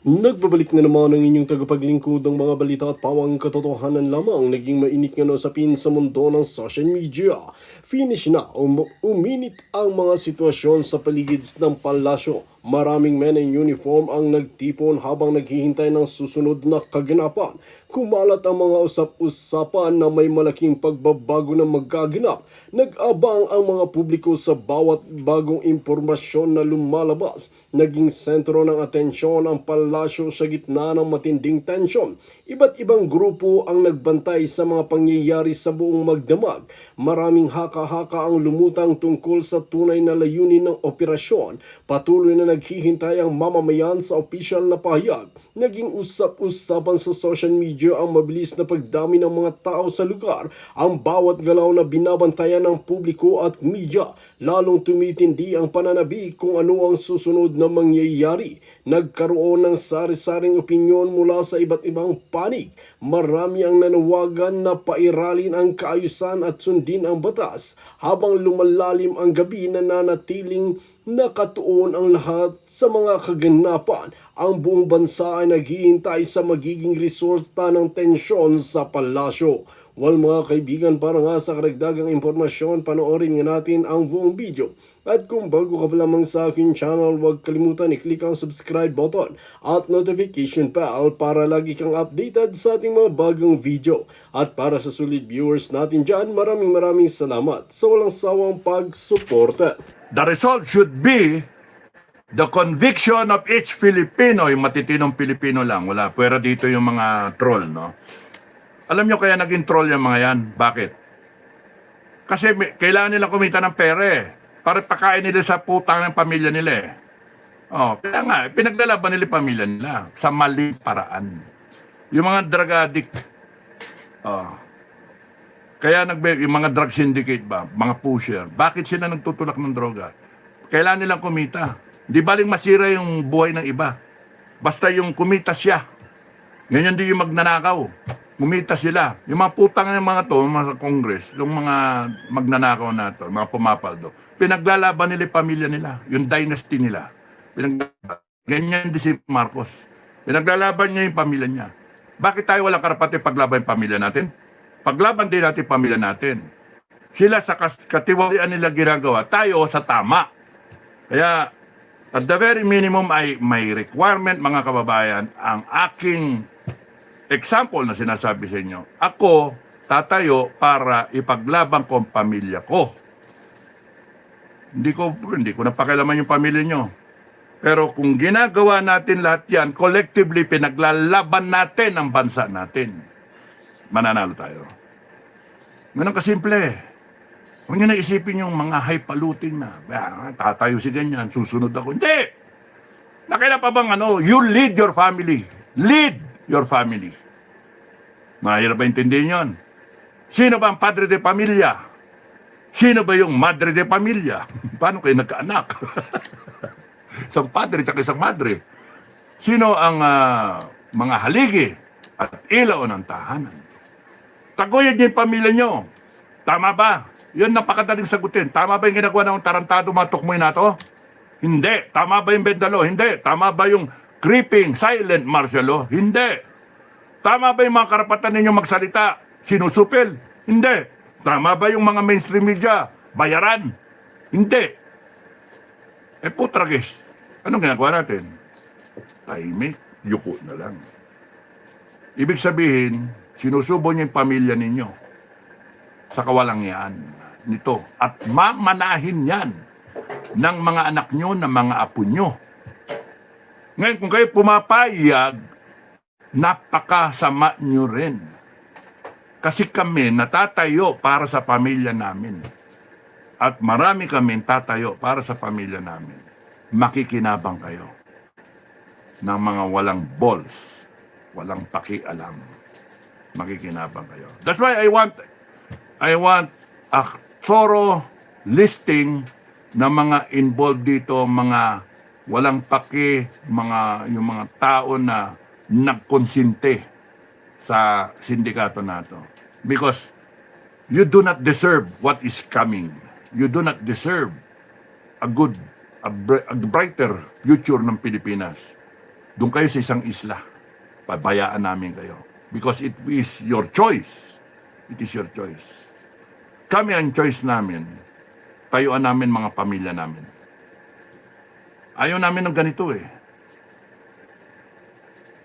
Nagbabalik na naman ang inyong tagapaglingkod ng mga balita at pawang katotohanan lamang naging mainit nga usapin sa mundo ng social media. Finish na uminit ang mga sitwasyon sa paligid ng palasyo. Maraming men in uniform ang nagtipon habang naghihintay ng susunod na kaganapan. Kumalat ang mga usap-usapan na may malaking pagbabago na magaganap. Nag-abang ang mga publiko sa bawat bagong impormasyon na lumalabas. Naging sentro ng atensyon ang palasyo sa gitna ng matinding tensyon. Iba't ibang grupo ang nagbantay sa mga pangyayari sa buong magdamag. Maraming haka-haka ang lumutang tungkol sa tunay na layunin ng operasyon. Patuloy na naghihintay ang mamamayan sa opisyal na pahayag. Naging usap-usapan sa social media ang mabilis na pagdami ng mga tao sa lugar. Ang bawat galaw na binabantayan ng publiko at media. Lalong tumitindi ang pananabi kung ano ang susunod na mangyayari. Nagkaroon ng sari-saring opinyon mula sa iba't ibang panig. Marami ang nanawagan na pairalin ang kaayusan at sundin ang batas. Habang lumalalim ang gabi, nananatiling nakatuon ang lahat sa mga kaganapan. Ang buong bansa ay naghihintay sa magiging resulta ng tensyon sa palasyo. Well mga kaibigan, para nga sa karagdagang impormasyon, panoorin nga natin ang buong video. At kung bago ka pa lamang sa aking channel, huwag kalimutan i-click ang subscribe button at notification bell para lagi kang updated sa ating mga bagong video. At para sa sulit viewers natin dyan, maraming salamat sa walang sawang pagsuporta. The result should be the conviction of each Filipino, yung matitinong Pilipino lang. Wala, pwera dito yung mga troll, no? Alam nyo kaya naging troll yung mga yan? Bakit? Kasi kailangan nila kumita ng pera eh. Para pakain nila sa putang ng pamilya nila eh. Oh, kaya nga, pinaglalaban nila yung pamilya nila sa maling paraan. Yung mga drug addict, kaya yung mga drug syndicate ba, mga pusher, bakit sila nagtutulak ng droga? Kailangan nilang kumita. Di baling masira yung buhay ng iba. Basta yung kumita siya. Ganyan din yung magnanakaw. Kumita sila. Yung mga putang ng mga to, mga Congress, yung mga magnanakaw na to, mga pumapaldo, pinaglalaban nila yung pamilya nila, yung dynasty nila. Ganyan din si Marcos. Pinaglalaban niya yung pamilya niya. Bakit tayo walang karapatan paglaban yung pamilya natin? Paglaban din natin pamilya natin. Sila sa katiwalian nila ginagawa, tayo sa tama. Kaya, at the very minimum ay may requirement, mga kababayan, ang aking example na sinasabi sa inyo. Ako, tatayo para ipaglaban ko ang pamilya ko. Hindi ko napakialaman yung pamilya nyo. Pero kung ginagawa natin lahat yan, collectively pinaglalaban natin ang bansa natin, mananalo tayo. Ganun kasimple. Huwag nyo na isipin yung mga highfalutin na, tatayo si ganyan, susunod ako. Hindi! Nakailan pa bang you lead your family. Lead your family. Mahirap ba intindihin yun? Sino ba ang padre de pamilya? Sino ba yung madre de pamilya? Paano kayo nagkaanak? Isang padre at isang madre. Sino ang mga haligi at ilaw ng tahanan? Taguyod niyo yung pamilya nyo. Tama ba? Yun napakadaling sagutin. Tama ba yung ginagawa ng tarantado mga tukmoy na to? Hindi. Tama ba yung bendalo? Hindi. Tama ba yung creeping, silent martial law? Hindi. Tama ba yung mga karapatan ninyo magsalita? Sinusupil? Hindi. Tama ba yung mga mainstream media? Bayaran? Hindi. Putragis. Anong ginagawa natin? Tahimik, yuko na lang. Ibig sabihin, sinusubo niyo yung pamilya ninyo sa kawalangyaan nito. At mamanahin yan ng mga anak nyo, ng mga apo nyo. Ngayon, kung kayo pumapayag, napakasama nyo rin. Kasi kami natatayo para sa pamilya namin. At marami kami tatayo para sa pamilya namin. Makikinabang kayo ng mga walang balls, walang pakialam. Makikinabang kayo. That's why I want a thorough listing ng mga involved dito, mga walang paki, yung mga tao na nagkonsinte sa sindikato nato. Because you do not deserve what is coming. You do not deserve a brighter future ng Pilipinas. Doon kayo sa isang isla. Pabayaan namin kayo. Because it is your choice. It is your choice. Kami ang choice namin. Tayuan namin mga pamilya namin. Ayaw namin ng ganito eh.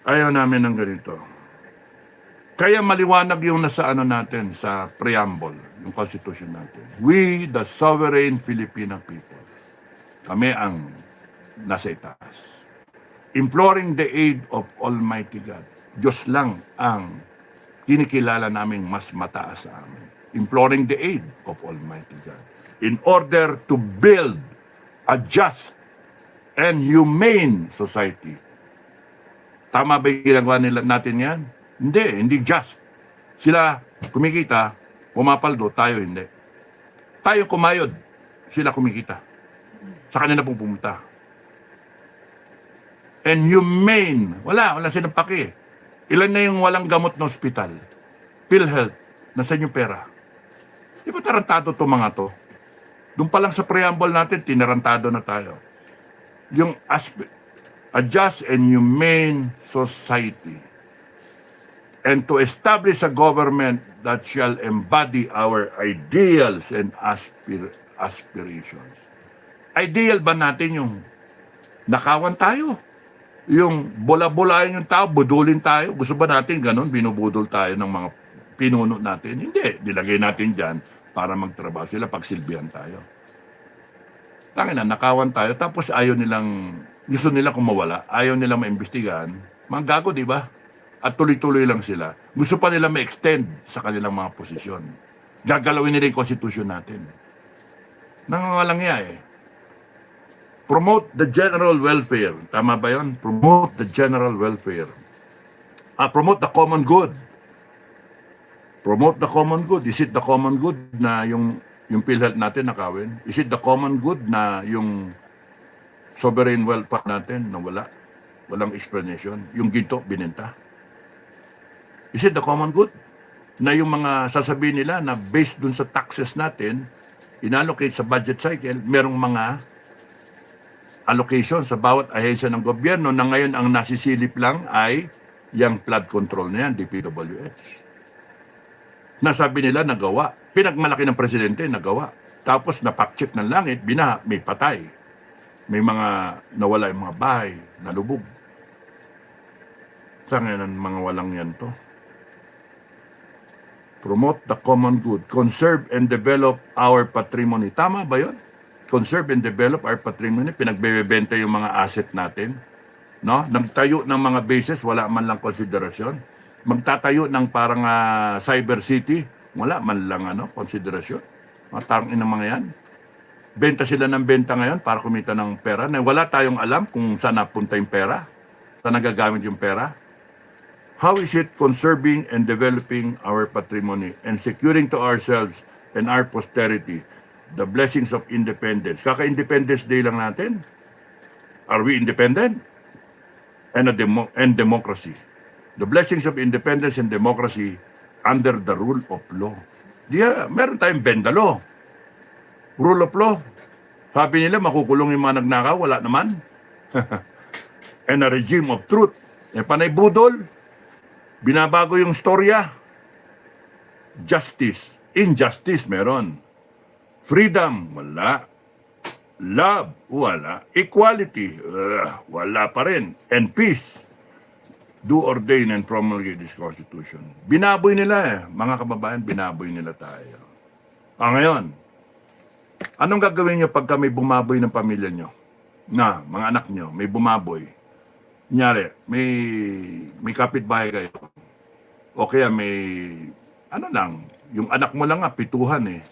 Ayaw namin ng ganito. Kaya maliwanag yung nasa ano natin, sa preamble, yung constitution natin. We, the sovereign Filipino people. Kami ang nasa itaas. Imploring the aid of Almighty God. Diyos lang ang kinikilala naming mas mataas sa amin. Imploring the aid of Almighty God. In order to build a just and humane society. Tama ba yung ginagawa natin yan? Hindi just. Sila kumikita, pumapaldo, tayo hindi. Tayo kumayod, sila kumikita. Sa kanila pong pumunta. And humane, wala silang paki. Ilan na yung walang gamot na ospital? PhilHealth, nasa yung pera. Di ba tarantado to mga to? Doon pa lang sa preamble natin, tinarantado na tayo. Yung a just and humane society, and to establish a government that shall embody our ideals and aspirations. Ideal ba natin yung nakawan tayo? Yung bola-bolayan yung tao, budulin tayo? Gusto ba natin ganun? Binubudol tayo ng mga pinuno natin? Hindi. Nilagay natin dyan para magtrabaho sila, pagsilbihan tayo. Tangina, nakawan tayo, tapos gusto nila kumawala, ayaw nila maimbestigahan. Mga gago, di ba? At tuloy-tuloy lang sila. Gusto pa nila ma-extend sa kanilang mga posisyon. Gagalawin nila yung konstitusyon natin. Nangangalangya eh. Promote the general welfare. Tama ba yun? Promote the general welfare. Promote the common good. Promote the common good. Is it the common good na yung PhilHealth natin nakawin? Is it the common good na yung sovereign wealth natin na walang explanation? Yung ginto, binenta? Is it the common good? Na yung mga sasabihin nila na based dun sa taxes natin, inallocate sa budget cycle, merong mga allocation sa bawat ahensya ng gobyerno na ngayon ang nasisilip lang ay yung flood control na yan, DPWH. Nasabi nila nagawa. Pinagmalaki ng presidente, nagawa. Tapos napak-check ng langit, binaha, may patay. May mga nawala yung mga bahay, nalubog. Saan ngayon ang mga walang yan to? Promote the common good. Conserve and develop our patrimony. Tama ba yun? Conserve and develop our patrimony. Pinagbebenta yung mga asset natin. No? Nagtayo ng mga bases, wala man lang konsiderasyon. Magtatayo ng parang cyber city, wala man lang konsiderasyon. Matangin ng mga yan. Benta sila ng benta ngayon para kumita ng pera na wala tayong alam kung saan napunta yung pera, saan nagagamit yung pera. How is it conserving and developing our patrimony and securing to ourselves and our posterity the blessings of independence? Kaka-Independence Day lang natin. Are we independent? And democracy. The blessings of independence and democracy under the rule of law. Meron tayong bendalo. Rule of law. Sabi nila, makukulong yung mga nagnakaw. Wala naman. And a regime of truth. Panay budol. Binabago yung storya. Justice. Injustice, meron. Freedom, wala. Love, wala. Equality, wala pa rin. And peace. Do ordain and promulgate this Constitution. Binaboy nila mga kababayan, binaboy nila tayo. Ngayon, anong gagawin nyo pagka may bumaboy ng pamilya nyo? Na, mga anak nyo, may bumaboy. Kunyari, may kapitbahay kayo. O kaya may, yung anak mo lang pituhan eh.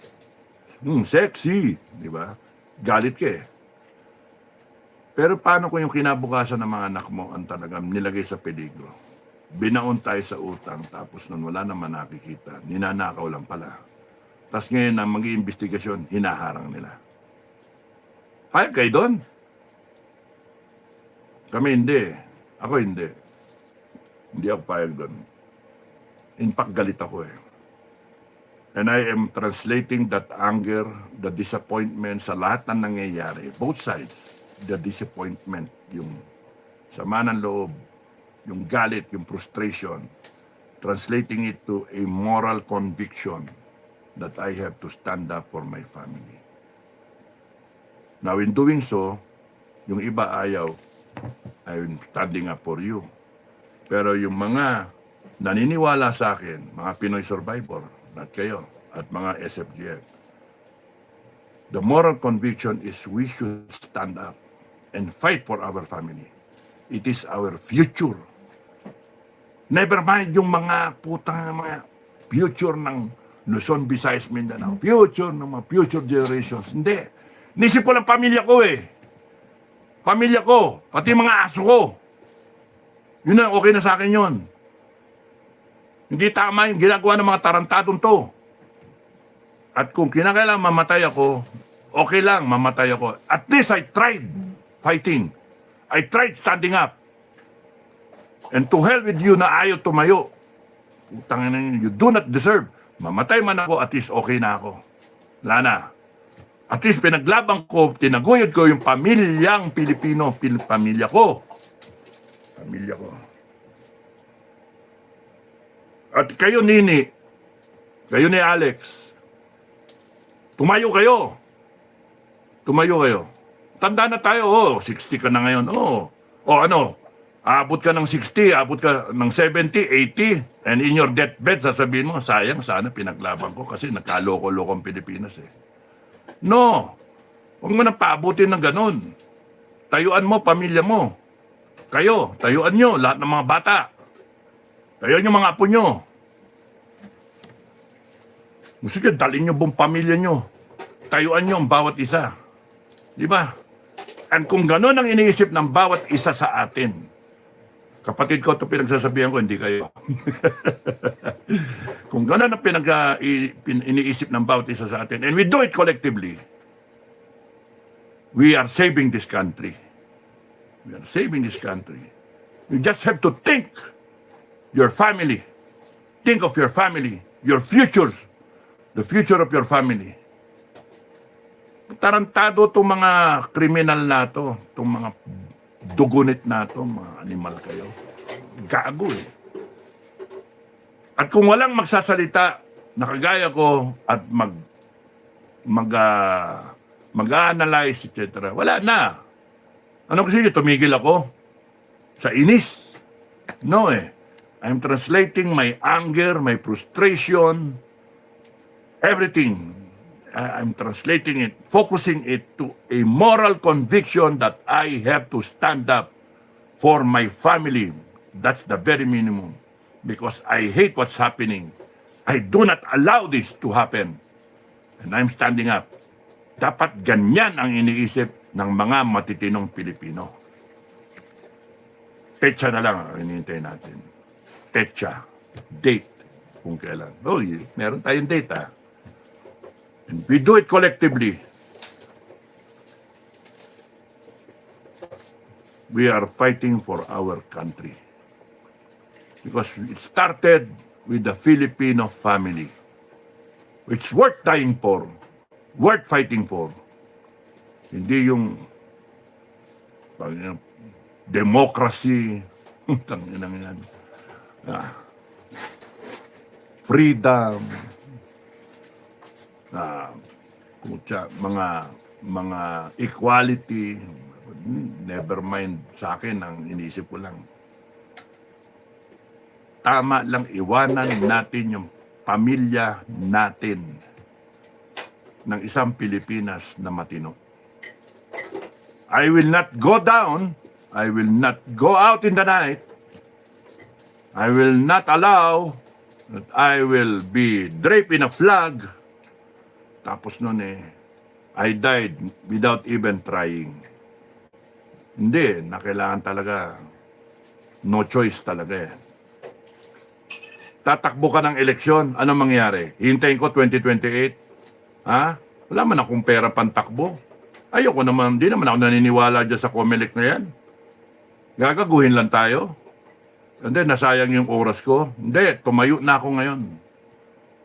Sexy, di ba? Galit ka eh. Pero paano kung yung kinabukasan ng mga anak mo ang talagang nilagay sa peligro? Binaon tayo sa utang, tapos nun wala naman nakikita. Ninanakaw lang pala. Tapos ngayon na mag-iimbestigasyon, hinaharang nila. Payag kayo doon? Kami hindi. Ako hindi. Hindi ako payag doon. In fact, galit ako eh. And I am translating that anger, the disappointment sa lahat na nangyayari. Both sides. The disappointment, yung sama ng loob, yung galit, yung frustration, translating it to a moral conviction that I have to stand up for my family. Now, in doing so, yung iba ayaw, I'm standing up for you. Pero yung mga naniniwala sa akin, mga Pinoy survivor, not kayo, at mga SFGF, the moral conviction is we should stand up and fight for our family. It is our future. Never mind yung mga putang mga future ng Luzon, Visayas, Mindanao. Future ng mga future generations. Hindi. Nisip ko lang pamilya ko eh. Pamilya ko, pati mga aso ko. Yun na, okay na sa akin yun. Hindi tama yung ginagawa ng mga tarantadong to. At kung kinakailangan mamatay ako, okay lang, mamatay ako. At least I tried fighting. I tried standing up. And to hell with you na ayaw tumayo. Utang na yun, you do not deserve. Mamatay man ako, at least okay na ako. Wala na. At least pinaglaban ko, tinaguyod ko yung pamilyang Pilipino, pamilya ko. Pamilya ko. At kayo, Nini, kayo ni Alex, tumayo kayo. Tumayo kayo. Tanda na tayo, 60 ka na ngayon. Ano, aabot ka ng 60, aabot ka ng 70, 80, and in your deathbed, sasabihin mo, sayang, sana pinaglaban ko kasi nagkaloko-loko ang Pilipinas eh. No, huwag mo nang paabutin ng ganun. Tayuan mo, pamilya mo. Kayo, tayuan nyo, lahat ng mga bata. Tayuan nyo mga apo nyo. Sige, dalhin nyo buong pamilya nyo. Tayuan nyo ang bawat isa. Di ba? And kung gano'n ang iniisip ng bawat isa sa atin, kapatid ko ito pinagsasabihan ko, hindi kayo. Kung gano'n ang iniisip ng bawat isa sa atin, and we do it collectively, we are saving this country. We are saving this country. You just have to think your family. Think of your family, your futures, the future of your family. Tarantado itong mga kriminal na to, itong mga dugunit na to, mga animal kayo. Gago eh. At kung walang magsasalita, nakagaya ko, at mag-analyze, etc. Wala na. Ano kasi tumigil ako? Sa inis. No eh. I'm translating my anger, my frustration, everything. I'm translating it, focusing it to a moral conviction that I have to stand up for my family. That's the very minimum. Because I hate what's happening. I do not allow this to happen. And I'm standing up. Dapat ganyan ang iniisip ng mga matitinong Pilipino. Petsa na lang ang hinihintay natin. Petsa. Date. Kung kailan. Meron tayong date ha. And we do it collectively. We are fighting for our country. Because it started with the Filipino family. It's worth dying for. Worth fighting for. Hindi yung democracy. Freedom. Mga equality, never mind sa akin, ang inisip ko lang. Tama lang iwanan natin yung pamilya natin ng isang Pilipinas na matino. I will not go down, I will not go out in the night, I will not allow that I will be draped in a flag. Tapos nun I died without even trying. Hindi, na kailangan talaga, no choice talaga Tatakbo ka ng eleksyon, anong mangyari? Hintayin ko 2028? Ha? Wala man akong pera pantakbo. Ayoko naman, di naman ako naniniwala dyan sa COMELEC na yan. Gagaguhin lang tayo. Hindi, nasayang yung oras ko. Hindi, tumayo na ako ngayon.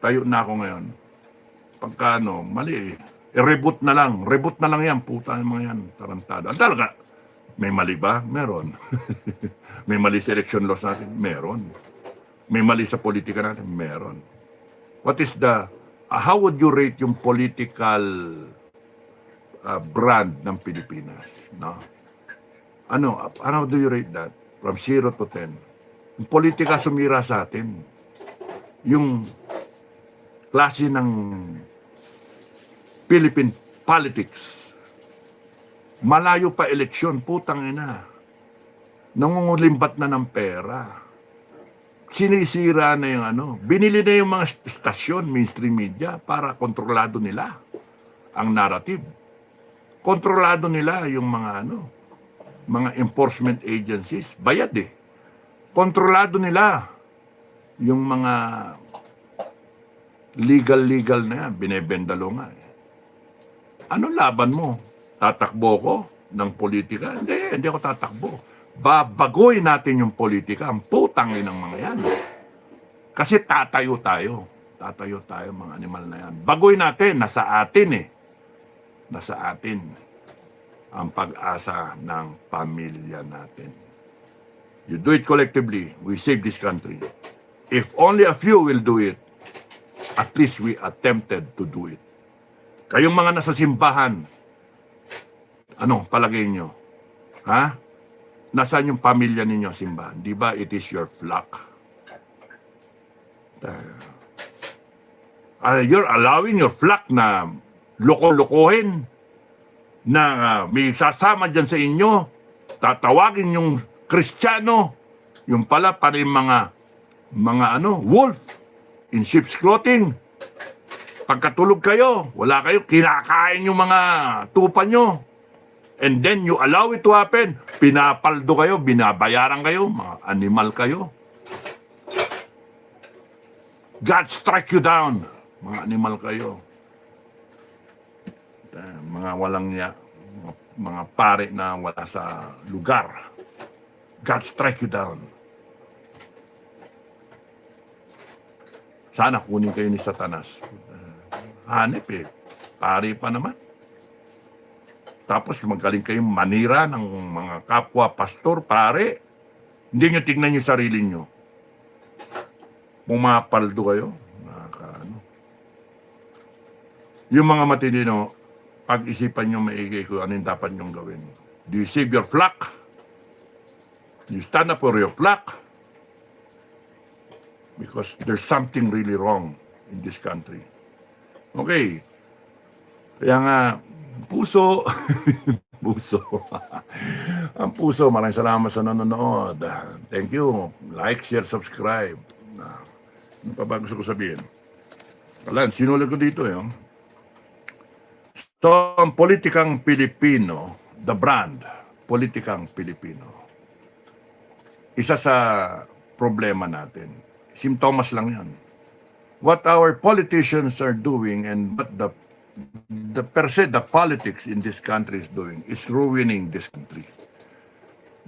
Tayo na ako ngayon. Pagka mali reboot na lang. Reboot na lang yan. Puta yung mga yan. Tarantado. Talaga, May mali ba? Meron. May mali sa election laws natin? Meron. May mali sa politika natin? Meron. What is the, how would you rate yung political brand ng Pilipinas? No? Ano do you rate that? From 0 to 10. Yung politika sumira sa atin. Yung klase ng Philippine politics. Malayo pa eleksyon, putang ina. Nangungulimbat na ng pera. Sinisira na yung binili na yung mga stasyon, mainstream media, para kontrolado nila ang narrative. Kontrolado nila yung mga enforcement agencies, bayad eh. Kontrolado nila yung mga legal na yan, binebendalo nga eh. Ano laban mo? Tatakbo ko ng politika? Hindi ako tatakbo. Babagoy natin yung politika, ang putang ng mga yan. Kasi tatayo tayo, mga animal na yan. Bagoy natin, nasa atin eh. Nasa atin ang pag-asa ng pamilya natin. You do it collectively, we save this country. If only a few will do it, at least we attempted to do it. Kayong mga nasa simbahan, palagay nyo? Ha? Nasaan yung pamilya ninyo simbahan? Di ba it is your flock? You're allowing your flock na loko-lokohin, na may sasama dyan sa inyo, tatawagin yung Kristiyano, yung pala yung mga wolf in sheep's clothing. Pagkatulog kayo, wala kayo, kinakain yung mga tupa nyo. And then you allow it to happen. Pinapaldo kayo, binabayaran kayo, mga animal kayo. God strike you down, mga animal kayo. Mga walang niya, mga pare na wala sa lugar. God strike you down. Sana kunin kayo ni Satanas. Hanep eh. Pare pa naman. Tapos magaling kayong manira ng mga kapwa pastor, pare. Hindi nyo tignan yung sarili nyo. Pumapaldo kayo. Yung mga matinino, pag-isipan nyo maigay kung ano yung dapat nyong gawin. Do you save your flock? Do you stand up for your flock? Because there's something really wrong in this country. Okay. Kaya nga, puso, ang puso, maraming salamat sa nanonood. Thank you. Like, share, subscribe. Ano pa ba gusto ko sabihin? Wala, sinulat ko dito eh. So, ang politikang Pilipino, the brand, politikang Pilipino, isa sa problema natin. Simptomas lang yan. What our politicians are doing and what the per se the politics in this country is doing is ruining this country.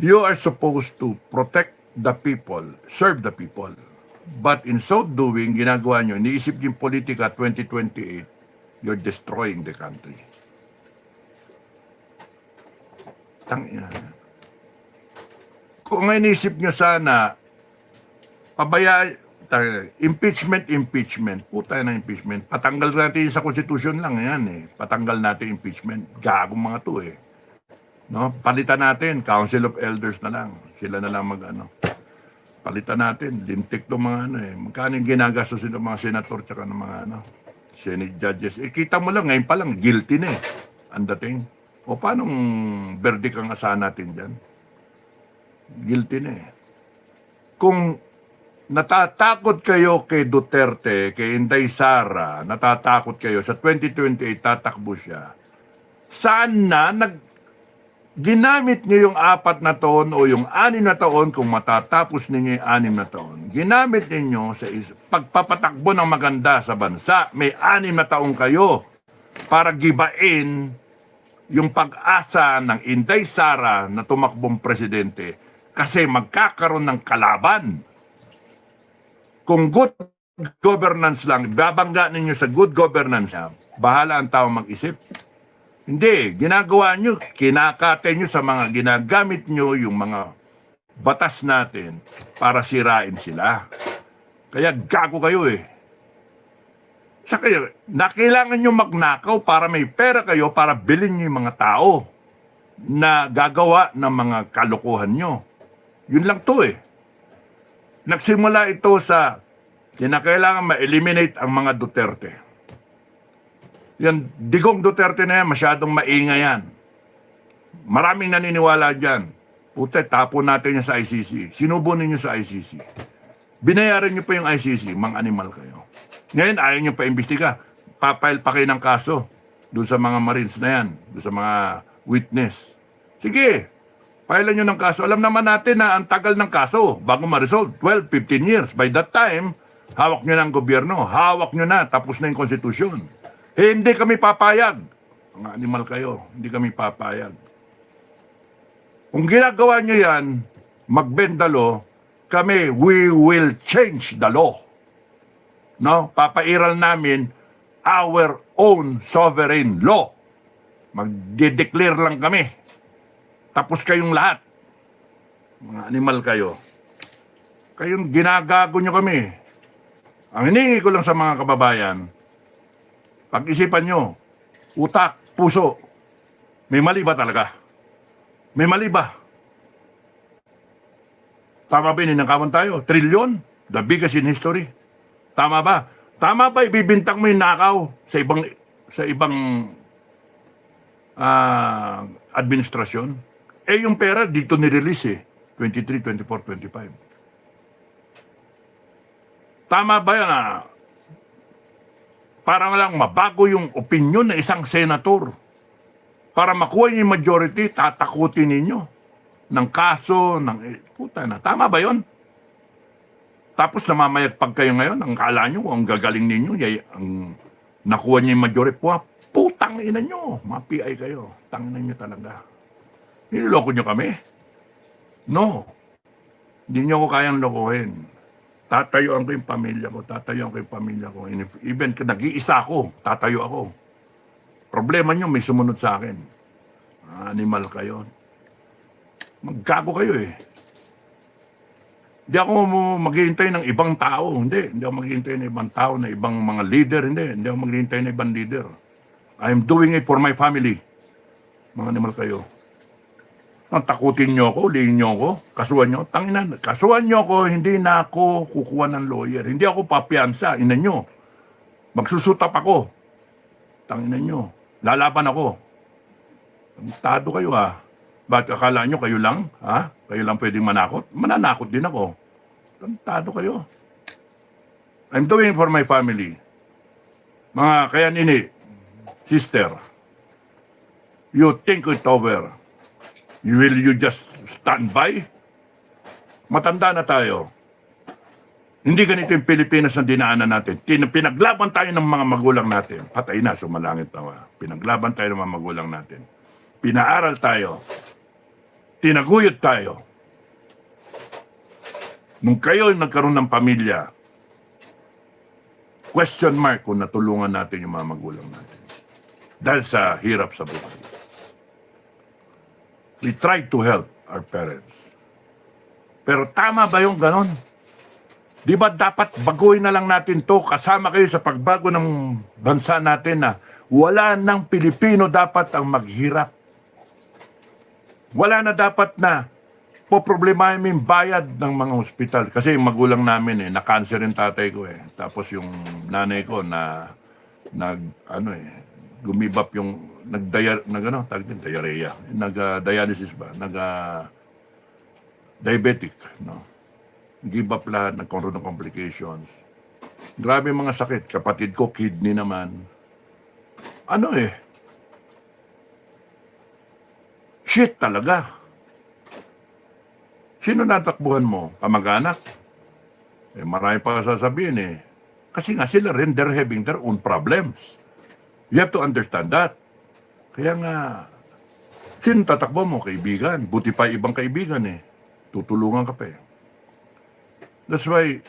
You are supposed to protect the people, serve the people. But in so doing, ginagawa nyo, iniisip yung politika 2028, you're destroying the country. Kung iniisip nyo sana, impeachment, puta na impeachment. Patanggal natin sa konstitusyon lang yan eh. Patanggal natin impeachment. Gagong mga to eh. No? Palitan natin, Council of Elders na lang. Sila na lang palitan natin, lintik to mga magkano yung ginagastos sila mga senator tsaka ng mga Senate judges. Kita mo lang, ngayon pa lang, guilty na eh. Ang dating. O paano verdict ang asahan natin dyan? Guilty na eh. Kung natatakot kayo kay Duterte, kay Inday Sara, natatakot kayo sa 2028 tatakbo siya, sana ginamit niyo yung 4 na taon o yung 6 na taon kung matatapos ninyo yung 6 na taon. Ginamit ninyo sa pagpapatakbo ng maganda sa bansa. May 6 na taon kayo para gibain yung pag-asa ng Inday Sara na tumakbong presidente kasi magkakaroon ng kalaban. Kung good governance lang, babangga ninyo sa good governance, bahala ang tao mag-isip. Hindi, ginagawa nyo, kinakate nyo sa mga ginagamit nyo yung mga batas natin para sirain sila. Kaya gago kayo eh. Sa kayo, kailangan nyo magnakaw para may pera kayo para bilhin nyo yung mga tao na gagawa ng mga kalokohan nyo. Yun lang to eh. Nagsimula ito sa kinakailangan ma-eliminate ang mga Duterte. Yan, Digong Duterte na yan, masyadong maingay yan. Maraming naniniwala dyan. Puta, tapon natin yan sa ICC. Sinubo ninyo sa ICC. Binayaran nyo pa yung ICC, mga animal kayo. Ngayon, ayaw nyo pa imbestiga. Papail pa kayo ng kaso doon sa mga Marines na yan, doon sa mga witness. Sige, pailan nyo ng kaso. Alam naman natin na ang tagal ng kaso bago ma-resolve. 12, 15 years. By that time, hawak nyo na ang gobyerno. Hawak nyo na, tapos na yung konstitusyon. Hindi kami papayag. Mga animal kayo, hindi kami papayag. Kung ginagawa nyo yan, mag-bend the law, kami, we will change the law. No? Papairal namin our own sovereign law. Magde-declare lang kami. Tapos kayong lahat. Mga animal kayo. Kayong ginagago nyo kami. Ang hiningi ko lang sa mga kababayan, pag-isipan nyo, utak, puso, may mali ba talaga? May mali ba? Tama ba ninangkawan tayo? Trilyon? The biggest in history? Tama ba? Tama ba ibibintang mo yung nakaw sa ibang administrasyon? Eh yung pera dito nirelease eh. 23, 24, 25. Tama ba yan parang lang mabago yung opinion ng isang senator. Para makuha yung majority, tatakutin ninyo ng kaso, puta na. Tama ba yon? Tapos namamayagpag kayo ngayon, ang kala nyo, ang gagaling ninyo, ang nakuha niyo yung majority, putang ina nyo, mga PI kayo. Tangina nyo talaga. Niloloko nyo kami? No. Hindi nyo ko kayang lokohin. Tatayuan ko yung pamilya ko, Even nag-iisa ako, tatayo ako. Problema nyo, may sumunod sa akin. Animal kayo. Maggago kayo eh. Hindi ako maghihintay ng ibang tao. Hindi ako maghihintay ng ibang tao, na ibang mga leader. Hindi ako maghihintay ng ibang leader. I am doing it for my family. Mga animal kayo. Ang takutin nyo ako, lihin nyo ako, kasuhan nyo. Tanginan, kasuhan nyo ako, hindi na ako kukuha ng lawyer. Hindi ako papiansa, ina nyo. Magsusutap ako. Tanginan nyo. Lalaban ako. Tado kayo ha. Ba't akala nyo kayo lang? Ha? Kayo lang pwedeng manakot? Mananakot din ako. Tado kayo. I'm doing it for my family. Mga kaya nini, sister, you think it over. Will you just stand by? Matanda na tayo. Hindi ganito yung Pilipinas na dinaanan natin. Pinaglaban tayo ng mga magulang natin. Patay na, sumalangit na. Pinaglaban tayo ng mga magulang natin. Pinaaral tayo. Tinaguyod tayo. Nung kayo nagkaroon ng pamilya, question mark kung natulungan natin yung mga magulang natin. Dahil sa hirap sa buhay. We try to help our parents. Pero tama ba yung ganon? Di ba dapat baguhin na lang natin to, kasama kayo sa pagbago ng bansa natin na wala ng Pilipino dapat ang maghirap. Wala na dapat na poproblemahin yung bayad ng mga ospital. Kasi yung magulang namin na-cancer yung tatay ko eh. Tapos yung nanay ko gumibap yung diarrhea. Nag-dialysis ba? Diabetic, no? Give up lahat, nagkaroon ng complications. Grabe mga sakit. Kapatid ko, kidney naman. Shit talaga. Sino natakbuhan mo? Kamag-anak? Marami pa sasabihin eh. Kasi nga sila rin, they're having their own problems. You have to understand that. Kaya nga, sino tatakbo mo? Kaibigan. Buti pa ibang kaibigan eh. Tutulungan ka pa eh. That's why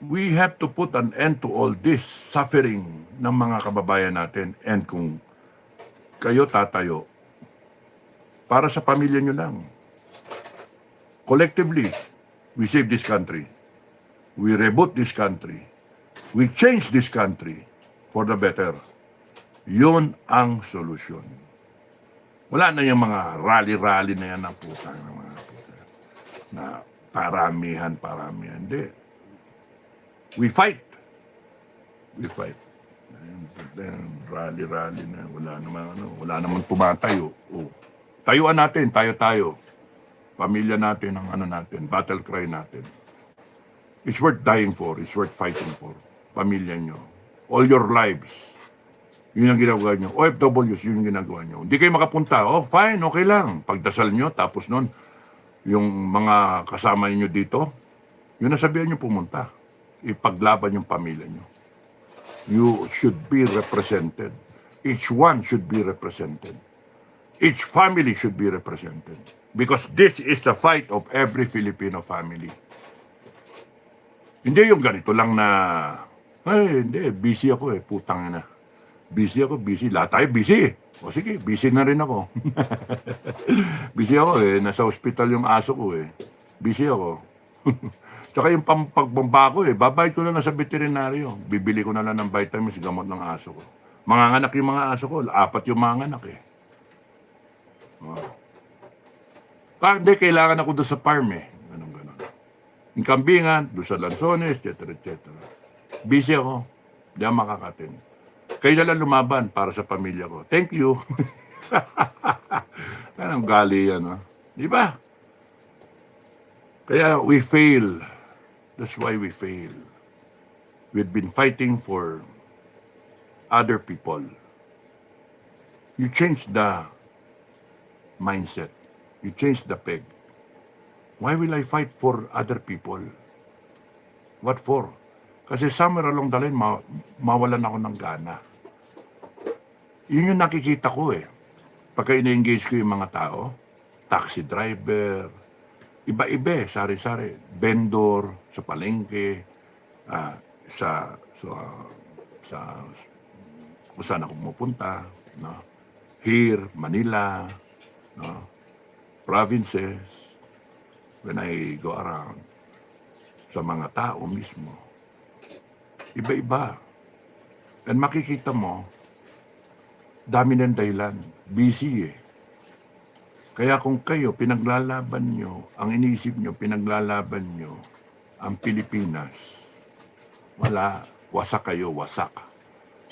we have to put an end to all this suffering ng mga kababayan natin. And kung kayo tatayo para sa pamilya nyo lang. Collectively, we save this country. We reboot this country. We change this country for the better. Yun ang solusyon. Wala na yung mga rally-rally na yan ng puta. Na paramihan. Hindi. We fight. We fight. Rally na. Wala naman tumatayo. Oh. Tayuan natin, tayo. Pamilya natin, ang natin, battle cry natin. It's worth dying for. It's worth fighting for. Pamilya nyo. All your lives. Yun ang ginagawa nyo. OFWs, yun yung ginagawa nyo. Hindi kayo makapunta. Oh, fine, okay lang. Pagdasal nyo, tapos nun, yung mga kasama niyo dito, yun ang sabihan nyo pumunta. Ipaglaban yung pamilya nyo. You should be represented. Each one should be represented. Each family should be represented. Because this is the fight of every Filipino family. Hindi yung ganito lang na, ay, hindi, busy ako putang na. Busy. Lahat tayo busy. O sige, busy na rin ako. Busy ako nasa ospital yung aso ko Busy ako. Tsaka yung pagbamba ko babayad ko na lang sa veterinaryo. Bibili ko na lang ng vitamins, gamot ng aso ko. Manganganak yung mga aso ko, 4 yung manganganak Hindi, kailangan ako doon sa farm Ganon. Yung kambingan, doon sa lansones, etc. Busy ako. Hindi ako makakatin. Kayo na lang lumaban para sa pamilya ko. Thank you. Anong gali yan, Di ba? Kaya we fail. That's why we fail. We've been fighting for other people. You change the mindset. You change the peg. Why will I fight for other people? What for? Kasi somewhere along the line, mawalan ako ng gana. Yun yung nakikita ko Pagka ina-engage ko yung mga tao, taxi driver, iba-iba, sari-sari, vendor, sa palengke, sa kung saan ako pupunta, here, Manila, provinces, when I go around, sa mga tao mismo, iba-iba. And makikita mo, dami ng dahilan. Busy Kaya kung kayo, pinaglalaban nyo, ang iniisip nyo, pinaglalaban nyo, ang Pilipinas, wala, wasak kayo, wasak.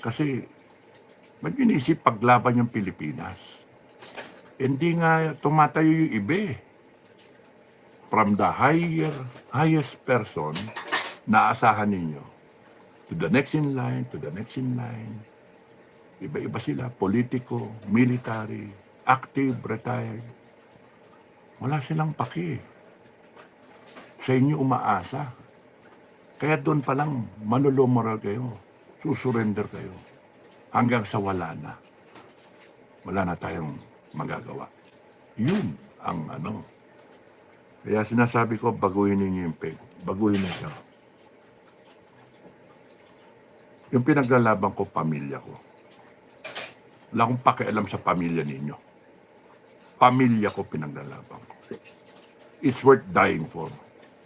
Kasi, ba't iniisip paglaban yung Pilipinas? Hindi nga tumatayo yung iba From the highest person, naasahan ninyo, to the next in line, iba-iba sila, politiko, military, active, retired. Wala silang paki. Sa inyo umaasa. Kaya doon pa lang, manulumoral kayo. Susurrender kayo. Hanggang sa wala na. Wala na tayong magagawa. Yun ang Kaya sinasabi ko, baguhin ninyo yung peg. Baguhin na siya. Yung pinaglalaban ko, pamilya ko. Wala akong pakialam sa pamilya ninyo. Pamilya ko pinaglalaban ko. It's worth dying for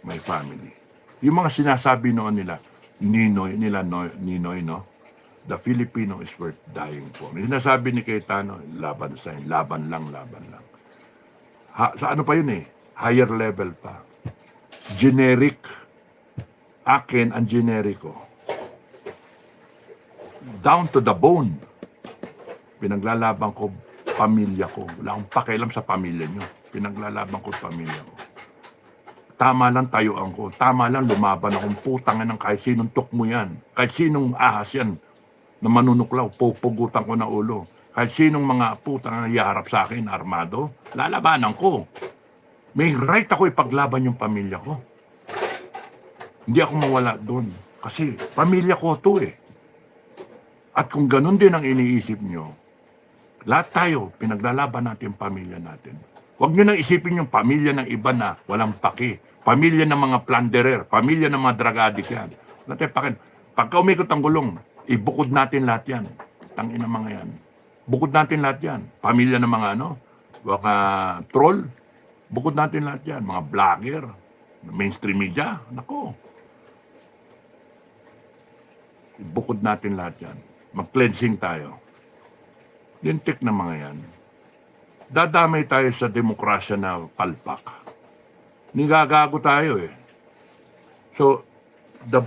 my family. Yung mga sinasabi noon nila, Ninoy, the Filipino is worth dying for. Yung sinasabi ni Cayetano, laban sa laban lang. Sa ano pa yun higher level pa. Generic. Akin ang generiko. Down to the bone. Pinaglalaban ko pamilya ko. Wala akong pakialam sa pamilya nyo. Pinaglalaban ko pamilya ko. Tama lang tayuan ko. Tama lang lumaban akong putang ng kahit sinong tukmo yan. Kahit sinong ahas yan na manunuklaw, pupugutan ko na ulo. Kahit sinong mga putang ang iharap sa akin, armado, lalabanan ko. May right ako ipaglaban yung pamilya ko. Hindi ako mawala doon. Kasi pamilya ko to At kung ganun din ang iniisip nyo, lahat tayo, pinaglalaban natin yung pamilya natin. Huwag nyo nang isipin yung pamilya ng iba na walang paki. Pamilya ng mga plunderer, pamilya ng mga drug addict yan. Wala tayong paki. Pagka umikot ang gulong, ibukod natin lahat yan. Tangina mga yan. Bukod natin lahat yan. Pamilya ng mga mga troll. Bukod natin lahat yan. Mga vlogger, mainstream media. Nako. Bukod natin lahat yan. Mag-cleansing tayo. Lintik na mga yan. Dadamay tayo sa demokrasya na palpak. Nigagago tayo eh. So, the